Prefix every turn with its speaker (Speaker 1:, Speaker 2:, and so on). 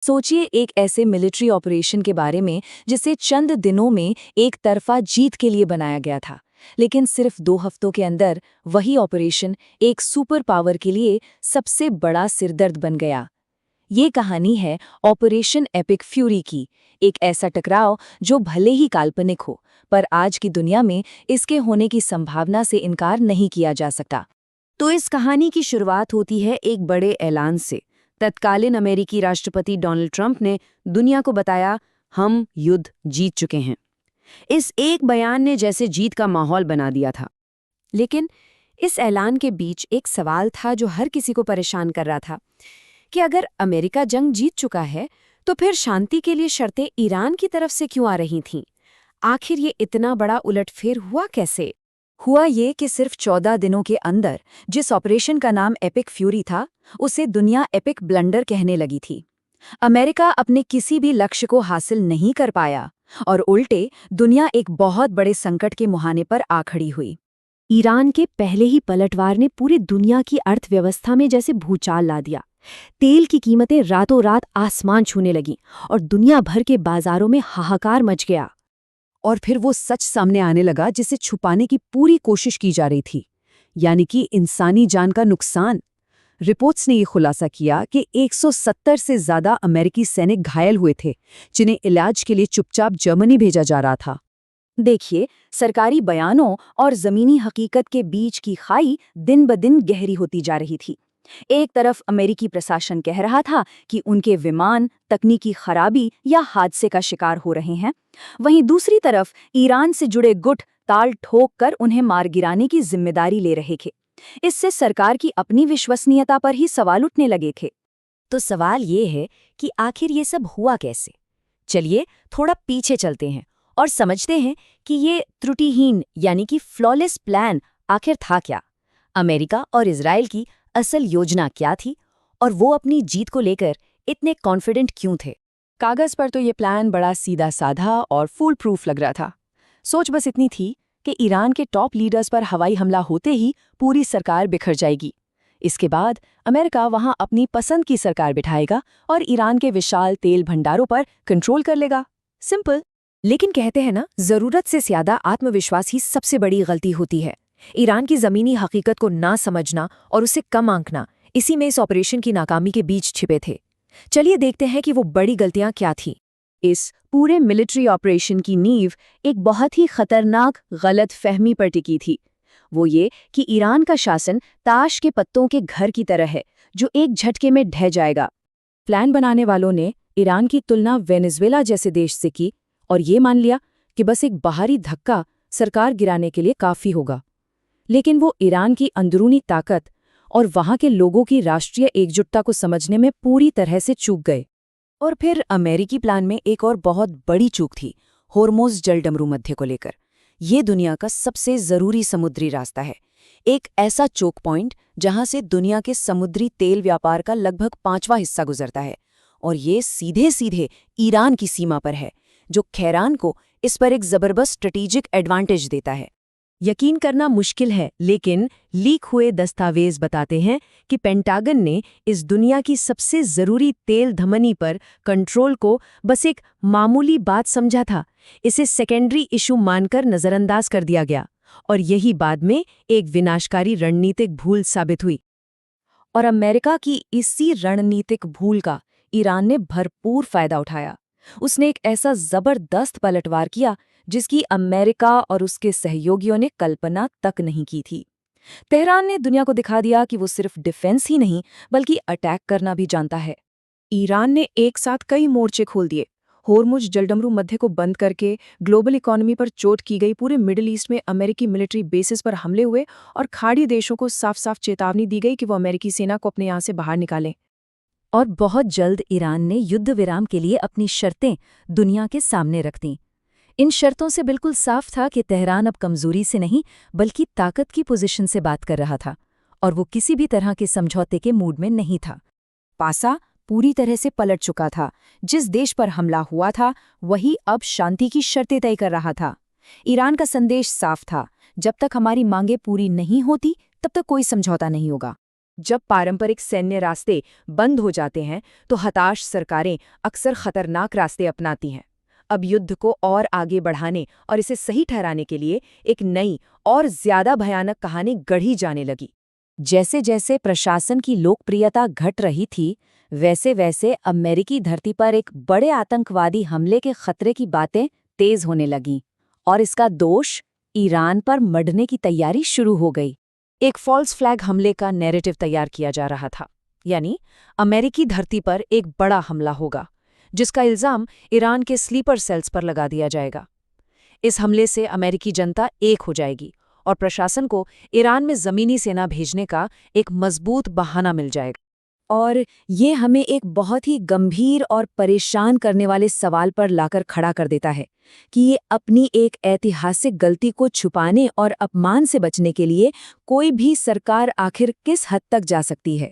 Speaker 1: सोचिए एक ऐसे मिलिट्री ऑपरेशन के बारे में जिसे चंद दिनों में एक तरफा जीत के लिए बनाया गया था, लेकिन सिर्फ 2 हफ्तों के अंदर वही ऑपरेशन एक सुपर पावर के लिए सबसे बड़ा सिरदर्द बन गया। ये कहानी है ऑपरेशन एपिक फ्यूरी की, एक ऐसा टकराव जो भले ही काल्पनिक हो, पर आज की दुनिया में इसके होने की संभावना से इनकार नहीं किया जा सकता। तो इस कहानी की शुरुआत होती है एक बड़े ऐलान से। तत्कालीन अमेरिकी राष्ट्रपति डोनाल्ड ट्रंप ने दुनिया को बताया, हम युद्ध जीत चुके हैं। इस एक बयान ने जैसे जीत का माहौल बना दिया था। लेकिन इस ऐलान के बीच एक सवाल था जो हर किसी को परेशान कर रहा था कि अगर अमेरिका जंग जीत चुका है तो फिर शांति के लिए शर्तें ईरान की तरफ से क्यों आ रही थीं? आखिर ये इतना बड़ा उलटफेर हुआ कैसे? हुआ ये कि सिर्फ 14 दिनों के अंदर जिस ऑपरेशन का नाम एपिक फ्यूरी था, उसे दुनिया एपिक ब्लंडर कहने लगी थी। अमेरिका अपने किसी भी लक्ष्य को हासिल नहीं कर पाया और उल्टे दुनिया एक बहुत बड़े संकट के मुहाने पर आ खड़ी हुई। ईरान के पहले ही पलटवार ने पूरी दुनिया की अर्थव्यवस्था में जैसे भूचाल ला दिया। तेल की कीमतें रातों रात आसमान छूने लगीं और दुनिया भर के बाजारों में हाहाकार मच गया। और फिर वो सच सामने आने लगा जिसे छुपाने की पूरी कोशिश की जा रही थी, यानी कि इंसानी जान का नुकसान। रिपोर्ट्स ने ये खुलासा किया कि 170 से ज्यादा अमेरिकी सैनिक घायल हुए थे, जिन्हें इलाज के लिए चुपचाप जर्मनी भेजा जा रहा था। देखिए, सरकारी बयानों और जमीनी हकीकत के बीच की खाई दिन ब दिन गहरी होती जा रही थी। एक तरफ अमेरिकी प्रशासन कह रहा था कि उनके विमान तकनीकी खराबी या हादसे का शिकार हो रहे हैं, वहीं दूसरी तरफ ईरान से जुड़े गुट ताल ठोक कर उन्हें मार गिराने की जिम्मेदारी ले रहे थे। इससे सरकार की अपनी विश्वसनीयता पर ही सवाल उठने लगे थे। तो सवाल ये है कि आखिर ये सब हुआ कैसे? चलिए थोड़ा पीछे चलते हैं और समझते हैं कि ये त्रुटिहीन यानी कि फ्लॉलेस प्लान आखिर था क्या। अमेरिका और इजराइल की असल योजना क्या थी और वो अपनी जीत को लेकर इतने कॉन्फिडेंट क्यों थे? कागज पर तो ये प्लान बड़ा सीधा साधा और फूल प्रूफ लग रहा था। सोच बस इतनी थी कि ईरान के टॉप लीडर्स पर हवाई हमला होते ही पूरी सरकार बिखर जाएगी। इसके बाद अमेरिका वहां अपनी पसंद की सरकार बिठाएगा और ईरान के विशाल तेल भंडारों पर कंट्रोल कर लेगा। सिंपल। लेकिन कहते हैं ना, जरूरत से ज्यादा आत्मविश्वास ही सबसे बड़ी गलती होती है। ईरान की जमीनी हकीकत को ना समझना और उसे कम आंकना, इसी में इस ऑपरेशन की नाकामी के बीच छिपे थे। चलिए देखते हैं कि वो बड़ी गलतियां क्या थीं। इस पूरे मिलिट्री ऑपरेशन की नींव एक बहुत ही खतरनाक गलत फहमी पर टिकी थी। वो ये कि ईरान का शासन ताश के पत्तों के घर की तरह है जो एक झटके में ढह जाएगा। प्लान बनाने वालों ने ईरान की तुलना वेनेजुएला जैसे देश से की और ये मान लिया कि बस एक बाहरी धक्का सरकार गिराने के लिए काफी होगा। लेकिन वो ईरान की अंदरूनी ताकत और वहां के लोगों की राष्ट्रीय एकजुटता को समझने में पूरी तरह से चूक गए। और फिर अमेरिकी प्लान में एक और बहुत बड़ी चूक थी, होर्मुज़ जलडमरू मध्य को लेकर। ये दुनिया का सबसे जरूरी समुद्री रास्ता है, एक ऐसा चोक पॉइंट जहां से दुनिया के समुद्री तेल व्यापार का लगभग 5वां हिस्सा गुजरता है, और ये सीधे सीधे ईरान की सीमा पर है, जो खेरान को इस पर एक जबरदस्त स्ट्रेटेजिक एडवांटेज देता है। यकीन करना मुश्किल है, लेकिन लीक हुए दस्तावेज बताते हैं कि पेंटागन ने इस दुनिया की सबसे जरूरी तेल धमनी पर कंट्रोल को बस एक मामूली बात समझा था। इसे सेकेंडरी इशू मानकर नजरअंदाज कर दिया गया और यही बाद में एक विनाशकारी रणनीतिक भूल साबित हुई। और अमेरिका की इसी रणनीतिक भूल का ईरान ने भरपूर फायदा उठाया। उसने एक ऐसा जबरदस्त पलटवार किया जिसकी अमेरिका और उसके सहयोगियों ने कल्पना तक नहीं की थी। तेहरान ने दुनिया को दिखा दिया कि वो सिर्फ डिफेंस ही नहीं बल्कि अटैक करना भी जानता है। ईरान ने एक साथ कई मोर्चे खोल दिए। होर्मुज़ जलडमरू मध्य को बंद करके ग्लोबल इकोनॉमी पर चोट की गई, पूरे मिडिल ईस्ट में अमेरिकी मिलिट्री बेसिस पर हमले हुए और खाड़ी देशों को साफ साफ चेतावनी दी गई कि वो अमेरिकी सेना को अपने यहाँ से बाहर निकालें। और बहुत जल्द ईरान ने युद्ध विराम के लिए अपनी शर्तें दुनिया के सामने रख दीं। इन शर्तों से बिल्कुल साफ था कि तेहरान अब कमजोरी से नहीं बल्कि ताकत की पोजीशन से बात कर रहा था और वो किसी भी तरह के समझौते के मूड में नहीं था। पासा पूरी तरह से पलट चुका था। जिस देश पर हमला हुआ था वही अब शांति की शर्तें तय कर रहा था। ईरान का संदेश साफ था, जब तक हमारी मांगें पूरी नहीं होती तब तक कोई समझौता नहीं होगा।
Speaker 2: जब पारंपरिक सैन्य रास्ते बंद हो जाते हैं तो हताश सरकारें अक्सर खतरनाक रास्ते अपनाती हैं। अब युद्ध को और आगे बढ़ाने और इसे सही ठहराने के लिए एक नई और ज्यादा भयानक कहानी गढ़ी जाने लगी।
Speaker 1: जैसे जैसे प्रशासन की लोकप्रियता घट रही थी, वैसे वैसे अमेरिकी धरती पर एक बड़े आतंकवादी हमले के खतरे की बातें तेज होने लगीं और इसका दोष ईरान पर मढ़ने की तैयारी शुरू हो गई।
Speaker 2: एक फॉल्स फ्लैग हमले का नैरेटिव तैयार किया जा रहा था, यानी अमेरिकी धरती पर एक बड़ा हमला होगा जिसका इल्जाम ईरान के स्लीपर सेल्स पर लगा दिया जाएगा। इस हमले से अमेरिकी जनता एक हो जाएगी और प्रशासन को ईरान में जमीनी सेना भेजने का एक मजबूत बहाना मिल जाएगा।
Speaker 1: और ये हमें एक बहुत ही गंभीर और परेशान करने वाले सवाल पर लाकर खड़ा कर देता है कि ये अपनी एक ऐतिहासिक गलती को छुपाने और अपमान से बचने के लिए कोई भी सरकार आखिर किस हद तक जा सकती है।